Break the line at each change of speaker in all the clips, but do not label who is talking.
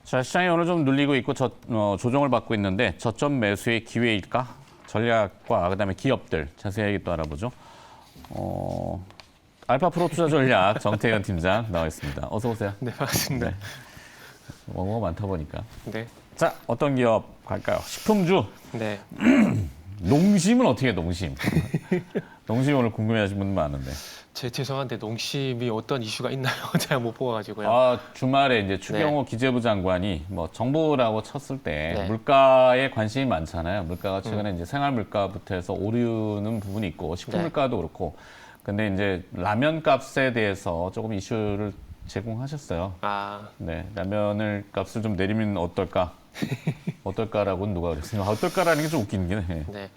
자, 시장이 오늘 좀 눌리고 있고 조정을 받고 있는데 저점 매수의 기회일까? 전략과 그다음에 기업들 자세하게 또 알아보죠. 알파프로 투자 전략 정태현 팀장 나와 있습니다. 어서 오세요.
네, 반갑습니다.
네. 뭐가 많다 보니까.
네.
자, 어떤 기업 갈까요? 식품주.
네.
농심은 어떻게 해, 농심? 농심 오늘 궁금해하시는 분들 많은데.
죄송한데 농심이 어떤 이슈가 있나요? 제가 못 보아가지고요.
아, 주말에 이제 추경호 기재부 장관이 뭐 정부라고 쳤을 때
네.
물가에 관심이 많잖아요. 물가가 최근에 이제 생활 물가부터 해서 오르는 부분이 있고 식품
네.
물가도 그렇고. 근데 이제 라면 값에 대해서 조금 이슈를 제공하셨어요.
아,
네, 라면을 값을 좀 내리면 어떨까? 어떨까라고는 누가 그랬어요. 어떨까라는 게 좀 웃기긴 해.
네.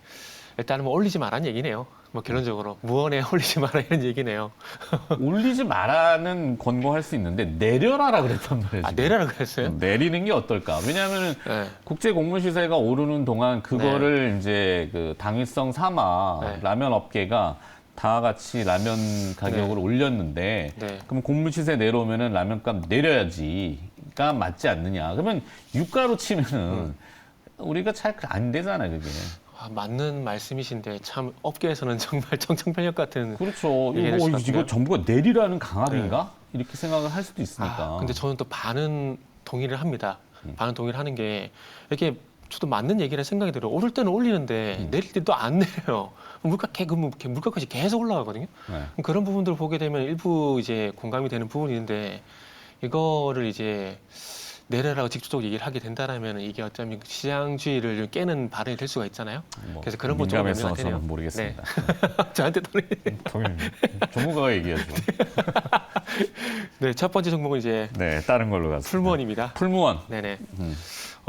일단은 뭐 올리지 말라는 얘기네요. 뭐 결론적으로 무언에 올리지 마라 이런 얘기네요.
올리지 말라는 권고할 수 있는데 내려라라 그랬단 말이에요.
아, 내라라 그랬어요?
내리는 게 어떨까? 왜냐하면
네.
국제 곡물 시세가 오르는 동안 그거를 이제 그 당위성 삼아
네.
라면 업계가 다 같이 라면 가격을 올렸는데
네.
그럼 곡물 시세 내려오면은 라면값 내려야지가 맞지 않느냐? 그러면 유가로 치면은 우리가 잘 안 되잖아 그게.
아, 맞는 말씀이신데 참 업계에서는 정말 청천벽력 같은.
그렇죠.
얘기를
이거
하시거든요.
정부가 내리라는 강압인가? 이렇게 생각을 할 수도 있으니까.
아, 근데 저는 또 반은 동의를 합니다. 반은 동의를 하는 게 이렇게 저도 맞는 얘기를 생각이 들어요. 오를 때는 올리는데 내릴 때 또 안 내려요. 물가까지 계속 올라가거든요.
네.
그런 부분들을 보게 되면 일부 이제 공감이 되는 부분이 있는데 이거를 이제 내려라고 직접적으로 얘기를 하게 된다라면 이게 어쩌면 시장주의를 깨는 발언이 될 수가 있잖아요.
뭐
그래서 그런 부분 좀
민감해서
염려가 되네요.
저는 모르겠습니다.
저한테 또
동일 전문가가 얘기하죠.
네, 첫 번째 종목은 이제
네, 다른 걸로 가서.
풀무원입니다.
풀무원.
네네.
음.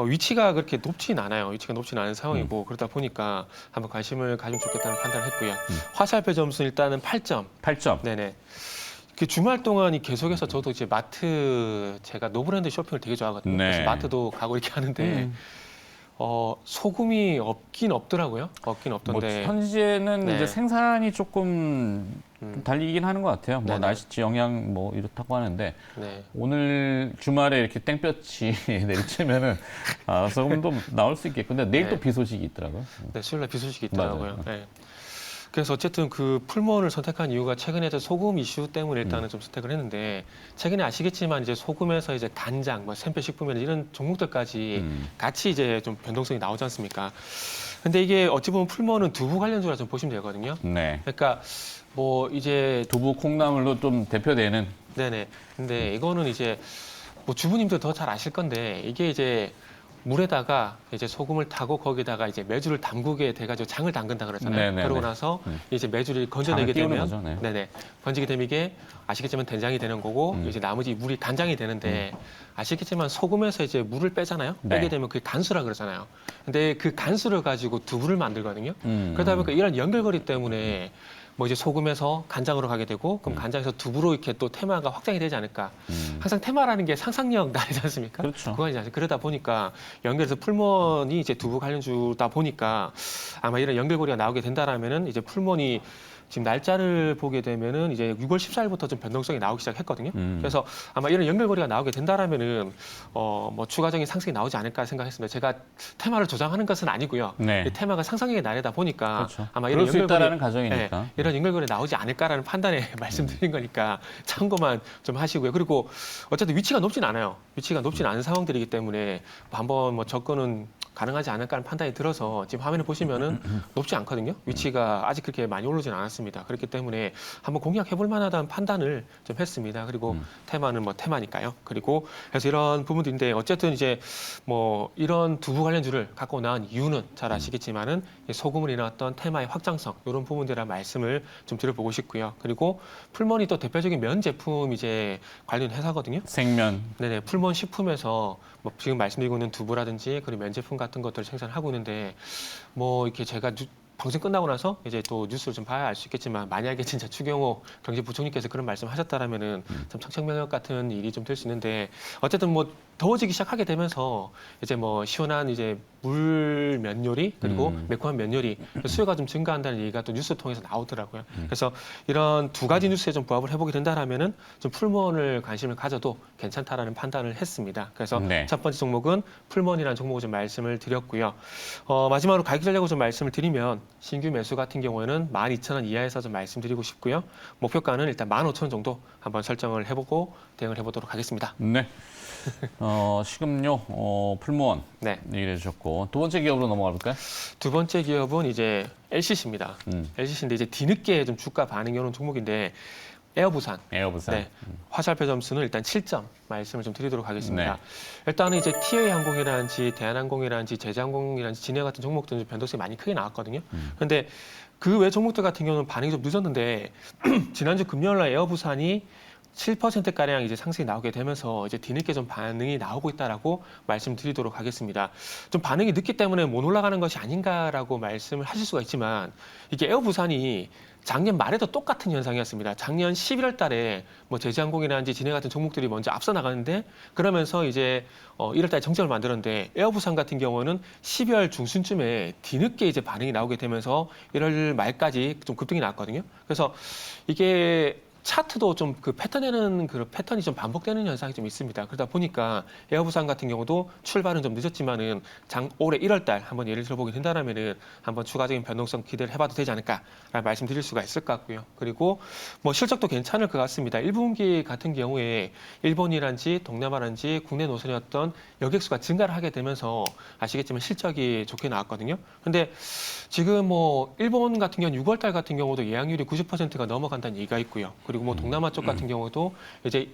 위치가 그렇게 높진 않아요. 위치가 높진 않은 상황이고 그러다 보니까 한번 관심을 가지면 좋겠다는 판단을 했고요. 화살표 점수는 일단은 8점.
8점.
네네. 그 주말 동안 이 계속해서 저도 이제 마트 제가 노브랜드 쇼핑을 되게 좋아하거든요.
네.
그래서 마트도 가고 이렇게 하는데 소금이 없긴 없더라고요. 없긴
뭐
없던데.
현재는
네.
이제 생산이 조금 달리긴 하는 것 같아요. 뭐
네네.
날씨지 영향 뭐 이렇다고 하는데
네.
오늘 주말에 이렇게 땡볕이 내리치면은 소금도 나올 수 있겠고 근데 내일
네.
또 비 소식이 있더라고요.
네, 수요일 날 비 소식이 있더라고요.
맞아요.
네. 그래서 어쨌든 그 풀무원을 선택한 이유가 최근에 소금 이슈 때문에 일단은 좀 선택을 했는데 최근에 아시겠지만 이제 소금에서 이제 간장, 뭐 생필 식품이나 이런 종목들까지 같이 이제 좀 변동성이 나오지 않습니까? 근데 이게 어찌 보면 풀무원은 두부 관련주라 좀 보시면 되거든요.
네.
그러니까 뭐 이제
두부 콩나물로 좀 대표되는
네네. 근데 이거는 이제 뭐 주부님도 더 잘 아실 건데 이게 이제 물에다가 이제 소금을 타고 거기다가 이제 메주를 담그게 돼가지고 장을 담근다 그러잖아요.
네네네.
그러고 나서 이제 메주를 건져내게
장을 띄우는
되면,
거죠, 네.
네네, 건지게 되면 이게 아시겠지만 된장이 되는 거고 이제 나머지 물이 간장이 되는데 아시겠지만 소금에서 이제 물을 빼잖아요.
네.
빼게 되면 그게 간수라 그러잖아요. 근데 그 간수를 가지고 두부를 만들거든요.
음.
그러다 보니까 이런 연결고리 때문에 뭐 이제 소금에서 간장으로 가게 되고 그럼 간장에서 두부로 이렇게 또 테마가 확장이 되지 않을까. 항상 테마라는 게 상상력 나리지 않습니까?
그렇죠.
그거 아니지. 그러다 보니까 연결해서 풀무원이 이제 두부 관련주다 보니까 아마 이런 연결고리가 나오게 된다라면은 이제 풀무원이 지금 날짜를 보게 되면은 이제 6월 14일부터 좀 변동성이 나오기 시작했거든요. 그래서 아마 이런 연결고리가 나오게 된다라면은 뭐 추가적인 상승이 나오지 않을까 생각했습니다. 제가 테마를 조장하는 것은 아니고요.
네.
이 테마가 상상력의 날이다 보니까
그렇죠.
아마
그럴
이런
수
연결고리
있다라는 가정이니까.
이런 연결고리 나오지 않을까라는 판단에 말씀드린 거니까 참고만 좀 하시고요. 그리고 어쨌든 위치가 높진 않아요. 위치가 높진 않은 상황들이기 때문에 한번 뭐 접근은 가능하지 않을까라는 판단이 들어서 지금 화면을 보시면은 높지 않거든요. 위치가 아직 그렇게 많이 오르진 않았습니다. 그렇기 때문에 한번 공략해볼 만하다는 판단을 좀 했습니다. 그리고 테마는 뭐 테마니까요. 그리고 그래서 이런 부분들인데 어쨌든 이제 뭐 이런 두부 관련주를 갖고 나온 이유는 잘 아시겠지만은 소금을 일어났던 테마의 확장성 이런 부분들이라 말씀을 좀 드려보고 싶고요. 그리고 풀무원이 또 대표적인 면 제품 이제 관련 회사거든요.
생면.
네네, 풀무원 식품에서 뭐 지금 말씀드리고 있는 두부라든지 그리고 면 제품 같은 것들을 생산하고 있는데 뭐 이렇게 제가 방송 끝나고 나서 이제 또 뉴스를 좀 봐야 알 수 있겠지만 만약에 진짜 추경호 경제부총리께서 그런 말씀하셨다라면은 참 청천벽력 같은 일이 좀 될 수 있는데 어쨌든 뭐 더워지기 시작하게 되면서 이제 뭐 시원한 이제 물 면 요리 그리고 매콤한 면 요리 수요가 좀 증가한다는 얘기가 또 뉴스 통해서 나오더라고요. 그래서 이런 두 가지 뉴스에 좀 부합을 해보게 된다라면은 좀 풀무원을 관심을 가져도 괜찮다라는 판단을 했습니다. 그래서
네.
첫 번째 종목은 풀무원이라는 종목을 좀 말씀을 드렸고요. 마지막으로 가격 전략을 좀 말씀을 드리면 신규 매수 같은 경우에는 12,000원 이하에서 좀 말씀드리고 싶고요. 목표가는 일단 15,000원 정도 한번 설정을 해보고 대응을 해보도록 하겠습니다.
네. 식음료, 풀무원
네.
얘기를 해주셨고 두 번째 기업으로 넘어가 볼까요?
두 번째 기업은 이제 LCC입니다. LCC인데 이제 뒤늦게 좀 주가 반응이 오는 종목인데 에어부산.
에어부산.
네. 화살표 점수는 일단 7점 말씀을 좀 드리도록 하겠습니다.
네.
일단은 이제 TA 항공이라든지 대한항공이라든지 제주항공이라든지 진해 같은 종목들은 변동성이 많이 크게 나왔거든요. 그런데 그 외 종목들 같은 경우는 반응이 좀 늦었는데 지난주 금요일 날 에어부산이 7%가량 이제 상승이 나오게 되면서 이제 뒤늦게 좀 반응이 나오고 있다라고 말씀드리도록 하겠습니다. 좀 반응이 늦기 때문에 못 올라가는 것이 아닌가라고 말씀을 하실 수가 있지만 이게 에어부산이 작년 말에도 똑같은 현상이었습니다. 작년 11월 달에 뭐 제주항공이라든지 진해 같은 종목들이 먼저 앞서 나가는데 그러면서 이제 1월 달에 정책을 만들었는데 에어부산 같은 경우는 12월 중순쯤에 뒤늦게 이제 반응이 나오게 되면서 1월 말까지 좀 급등이 나왔거든요. 그래서 이게 차트도 좀 그 패턴에는 그 패턴이 좀 반복되는 현상이 좀 있습니다. 그러다 보니까 에어부산 같은 경우도 출발은 좀 늦었지만은 올해 1월 달 한번 예를 들어보게 된다라면은 한번 추가적인 변동성 기대를 해봐도 되지 않을까라는 말씀드릴 수가 있을 것 같고요. 그리고 뭐 실적도 괜찮을 것 같습니다. 1분기 같은 경우에 일본이란지 동남아란지 국내 노선이었던 여객수가 증가를 하게 되면서 아시겠지만 실적이 좋게 나왔거든요. 근데 지금 뭐 일본 같은 경우 6월 달 같은 경우도 예약률이 90%가 넘어간다는 얘기가 있고요. 그리고 뭐 동남아 쪽 같은 경우도 이제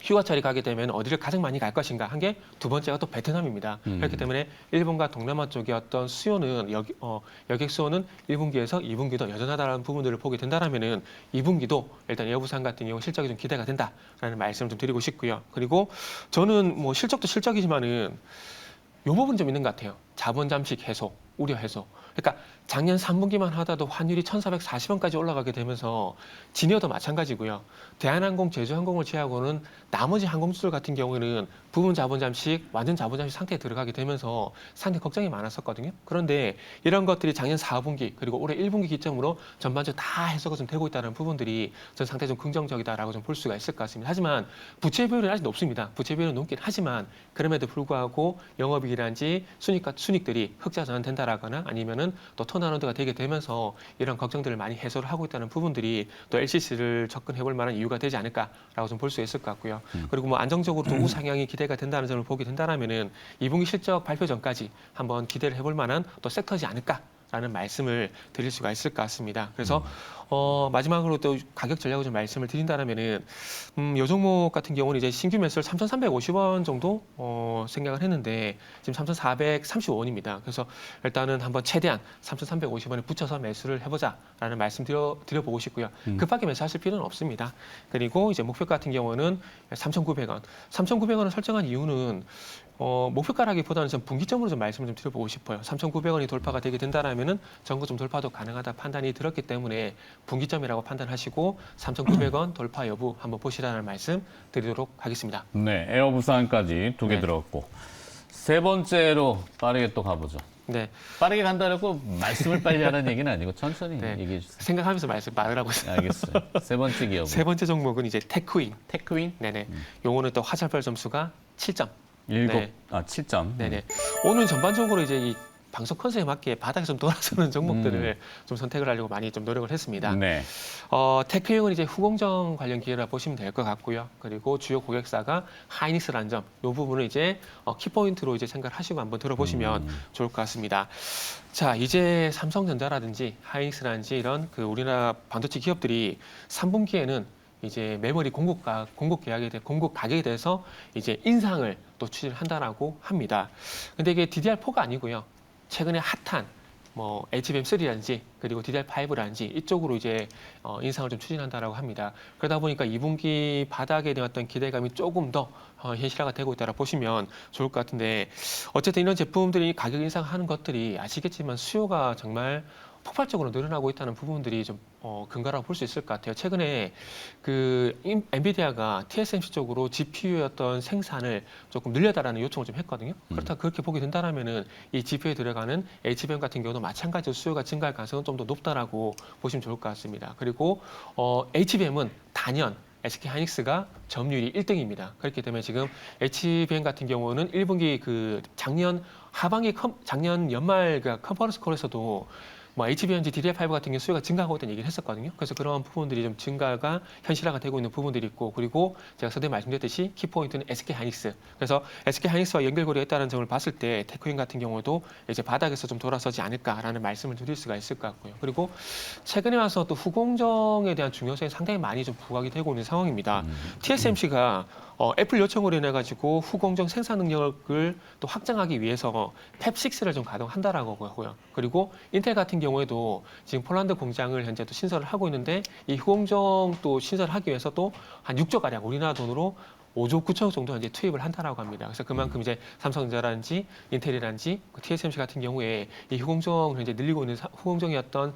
휴가철이 가게 되면 어디를 가장 많이 갈 것인가 한 게 두 번째가 또 베트남입니다. 그렇기 때문에 일본과 동남아 쪽의 어떤 수요는 여객 수요는 1분기에서 2분기도 여전하다는 부분들을 보게 된다라면은 2분기도 일단 에어부산 같은 경우 실적이 좀 기대가 된다라는 말씀을 좀 드리고 싶고요. 그리고 저는 뭐 실적도 실적이지만은 이 부분 좀 있는 것 같아요. 자본 잠식 해소, 우려 해소. 그러니까 작년 3분기만 하다도 환율이 1,440원까지 올라가게 되면서 진해도 마찬가지고요. 대한항공, 제주항공을 제외하고는 나머지 항공주들 같은 경우에는 부분 자본 잠식, 완전 자본 잠식 상태에 들어가게 되면서 상당히 걱정이 많았었거든요. 그런데 이런 것들이 작년 4분기 그리고 올해 1분기 기점으로 전반적으로 다 해소가 좀 되고 있다는 부분들이 전 상당히 좀 긍정적이다라고 좀 볼 수가 있을 것 같습니다. 하지만 부채 비율은 아직 높습니다. 부채 비율은 높긴 하지만 그럼에도 불구하고 영업이익이란지 순익들이 흑자 전환된다라거나 아니면은 또 턴어라운드가 되게 되면서 이런 걱정들을 많이 해소를 하고 있다는 부분들이 또 LCC를 접근해볼 만한 이유가 되지 않을까라고 좀 볼 수 있을 것 같고요. 그리고 뭐 안정적으로 또 우상향이 기대가 된다는 점을 보게 된다라면은 2분기 실적 발표 전까지 한번 기대를 해볼 만한 또 섹터지 않을까라는 말씀을 드릴 수가 있을 것 같습니다. 그래서 마지막으로 또 가격 전략을 좀 말씀을 드린다면은 요 종목 같은 경우는 이제 신규 매수를 3,350원 정도 생각을 했는데 지금 3,435원입니다. 그래서 일단은 한번 최대한 3,350원에 붙여서 매수를 해보자라는 말씀 드려보고 싶고요. 급하게 매수하실 필요는 없습니다. 그리고 이제 목표 같은 경우는 3,900원. 3,900원을 설정한 이유는 목표가라기보다는 좀 분기점으로 좀 말씀을 좀 드려보고 싶어요. 3,900원이 돌파가 되게 된다라면은 전고점 돌파도 가능하다 판단이 들었기 때문에 분기점이라고 판단하시고 3,900원 돌파 여부 한번 보시라는 말씀 드리도록 하겠습니다.
네, 에어부산까지 두 개
네.
들어갔고 세 번째로 빠르게 또 가보죠.
네,
빠르게 간다고 말씀을 빨리 하라는 얘기는 아니고 천천히
네.
얘기해 주세요.
생각하면서 말을 하고 있어요.
알겠어요. 세 번째 기업은
세 번째 종목은 이제 테크윈.
테크윈
네네. 요거는 또 화살표 점수가 7점.
7점.
네네. 오늘 전반적으로 이제 이 방송 컨셉에 맞게 바닥에 좀 돌아서는 종목들을 좀 선택을 하려고 많이 좀 노력을 했습니다.
네.
테크용은 이제 후공정 관련 기회라 보시면 될 것 같고요. 그리고 주요 고객사가 하이닉스라는 점, 이 부분을 이제 키포인트로 이제 생각을 하시고 한번 들어보시면 좋을 것 같습니다. 자, 이제 삼성전자라든지 하이닉스라든지 이런 그 우리나라 반도체 기업들이 3분기에는 이제 메모리 공급 가격에 대해서 이제 인상을 또 추진을 한다라고 합니다. 근데 이게 DDR4가 아니고요. 최근에 핫한 뭐 HBM3라든지 그리고 DDR5라든지 이쪽으로 이제 인상을 좀 추진한다라고 합니다. 그러다 보니까 2분기 바닥에 대한 어떤 기대감이 조금 더 현실화가 되고 있다라 보시면 좋을 것 같은데 어쨌든 이런 제품들이 가격 인상하는 것들이 아시겠지만 수요가 정말 폭발적으로 늘어나고 있다는 부분들이 좀 근거라고 볼 수 있을 것 같아요. 최근에 그 엔비디아가 TSMC 쪽으로 GPU의 어떤 생산을 조금 늘려달라는 요청을 좀 했거든요. 그렇다 그렇게 보게 된다면은 이 GPU에 들어가는 HBM 같은 경우도 마찬가지로 수요가 증가할 가능성은 좀 더 높다라고 보시면 좋을 것 같습니다. 그리고 HBM은 단연 SK 하이닉스가 점유율이 1등입니다. 그렇기 때문에 지금 HBM 같은 경우는 1분기 그 작년 하반기 작년 연말 그 컨퍼런스 콜에서도 뭐 HBMG DDR5 같은 경우 수요가 증가하고 있다는 얘기를 했었거든요. 그래서 그런 부분들이 좀 증가가 현실화가 되고 있는 부분들이 있고, 그리고 제가 서두에 말씀드렸듯이 키포인트는 SK 하이닉스. 그래서 SK 하이닉스와 연결고리가 있다는 점을 봤을 때 테크인 같은 경우도 이제 바닥에서 좀 돌아서지 않을까라는 말씀을 드릴 수가 있을 것 같고요. 그리고 최근에 와서 또 후공정에 대한 중요성이 상당히 많이 좀 부각이 되고 있는 상황입니다. TSMC가 애플 요청으로 인해 가지고 후공정 생산 능력을 또 확장하기 위해서 팹6를 좀 가동한다라고 하고요. 그리고 인텔 같은 경우에도 지금 폴란드 공장을 현재 또 신설을 하고 있는데, 이 후공정 또 신설하기 위해서 또 한 6조 가량 우리나라 돈으로 5조 9천억 정도 현재 투입을 한다라고 합니다. 그래서 그만큼 이제 삼성전자라든지 인텔이라든지 TSMC 같은 경우에 이 후공정을 현재 늘리고 있는 후공정의 어떤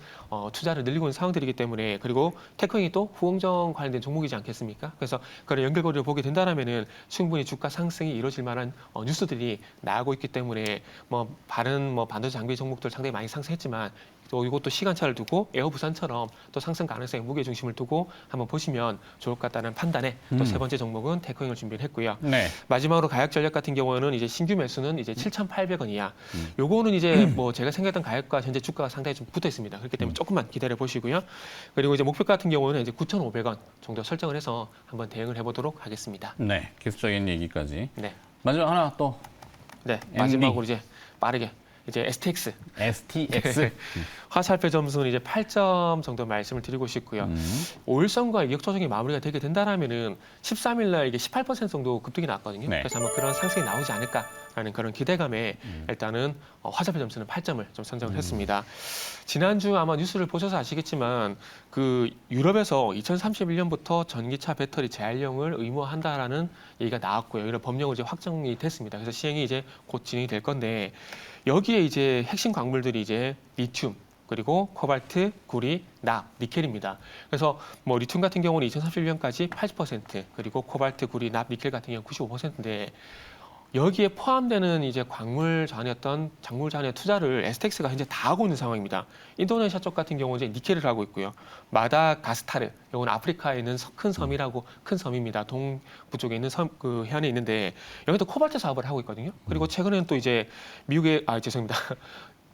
투자를 늘리고 있는 상황들이기 때문에, 그리고 테크닉이 또 후공정 관련된 종목이지 않겠습니까? 그래서 그런 연결고리를 보게 된다면은 충분히 주가 상승이 이루어질 만한 뉴스들이 나오고 있기 때문에 뭐 다른 뭐 반도체 장비 종목들 상당히 많이 상승했지만, 또 이것도 시간차를 두고 에어부산처럼 또 상승 가능성에 무게 중심을 두고 한번 보시면 좋을 것 같다는 판단에 또 세 번째 종목은 테크닉을 준비를 했고요.
네.
마지막으로 가격 전략 같은 경우는 이제 신규 매수는 이제 7,800원 이하. 요거는 이제 뭐 제가 생각했던 가격과 현재 주가가 상당히 좀 붙어 있습니다. 그렇기 때문에 조금만 기다려 보시고요. 그리고 이제 목표 같은 경우는 이제 9,500원 정도 설정을 해서 한번 대응을 해보도록 하겠습니다.
네. 기술적인 얘기까지.
네,
마지막 하나 또
네, 마지막으로 이제 빠르게 이제 STX.
STX.
화살표 점수는 이제 8점 정도 말씀을 드리고 싶고요. 5일선과 이격 조정이 마무리가 되게 된다라면은 13일 날 이게 18% 정도 급등이 났거든요.
네.
그래서 아마 그런 상승이 나오지 않을까라는 그런 기대감에 일단은 화살표 점수는 8점을 좀 선정을 했습니다. 지난주 아마 뉴스를 보셔서 아시겠지만 그 유럽에서 2031년부터 전기차 배터리 재활용을 의무화한다라는 얘기가 나왔고요. 이런 법령은 이제 확정이 됐습니다. 그래서 시행이 이제 곧 진행이 될 건데, 여기에 이제 핵심 광물들이 이제 리튬, 그리고 코발트, 구리, 납, 니켈입니다. 그래서 뭐 리튬 같은 경우는 2031년까지 80%, 그리고 코발트, 구리, 납, 니켈 같은 경우 95%인데, 여기에 포함되는 이제 광물 잔이었던 작물 잔의 투자를 STX가 현재 다 하고 있는 상황입니다. 인도네시아 쪽 같은 경우는 이제 니켈을 하고 있고요. 마다가스카르, 이건 아프리카에 있는 큰 섬이라고, 큰 섬입니다. 동부 쪽에 있는 섬, 그 해안에 있는데, 여기도 코발트 사업을 하고 있거든요. 그리고 최근에는 또 이제 미국의, 죄송합니다.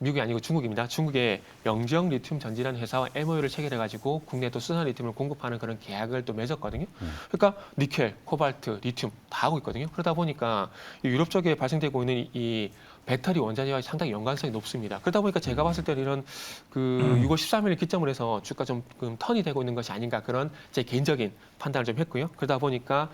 미국이 아니고 중국입니다. 중국의 영정 리튬 전지라는 회사와 MOU를 체결해가지고 국내 또 순환 리튬을 공급하는 그런 계약을 또 맺었거든요. 그러니까 니켈, 코발트, 리튬 다 하고 있거든요. 그러다 보니까 이 유럽 쪽에 발생되고 있는 이 배터리 원자재와 상당히 연관성이 높습니다. 그러다 보니까 제가 봤을 때는 이런 그 6월 13일 기점으로 해서 주가 좀 턴이 되고 있는 것이 아닌가, 그런 제 개인적인 판단을 좀 했고요. 그러다 보니까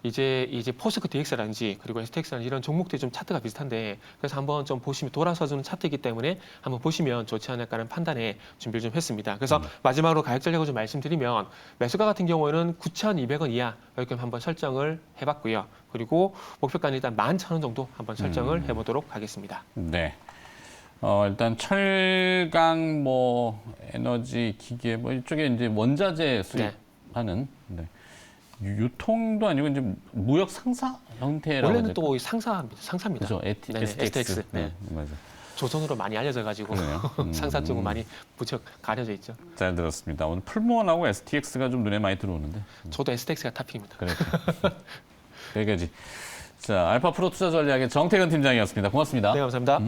이제 포스코 DX라든지 그리고 STX라든지 이런 종목들이 좀 차트가 비슷한데, 그래서 한번 좀 보시면 돌아서주는 차트이기 때문에 한번 보시면 좋지 않을까 하는 판단에 준비를 좀 했습니다. 그래서 마지막으로 가격 전략을 좀 말씀드리면, 매수가 같은 경우에는 9,200원 이하 이렇게 한번 설정을 해봤고요. 그리고 목표가는 일단 11,000원 정도 한번 설정을 해보도록 하겠습니다.
네. 일단 철강, 뭐 에너지, 기계, 뭐 이쪽에 이제 원자재 수입하는 유통도 아니고 이제 무역 상사 형태라고
원래는 또 상사입니다.
그렇죠.
STX.
네, 맞아요.
조선으로 많이 알려져가지고 상사 쪽은 많이 부쩍 가려져 있죠.
잘 들었습니다. 오늘 풀무원하고 STX가 좀 눈에 많이 들어오는데.
저도 STX가 탑픽입니다.
그래. 여기까지. 자, 알파프로 투자 전략의 정태근 팀장이었습니다. 고맙습니다.
네, 감사합니다.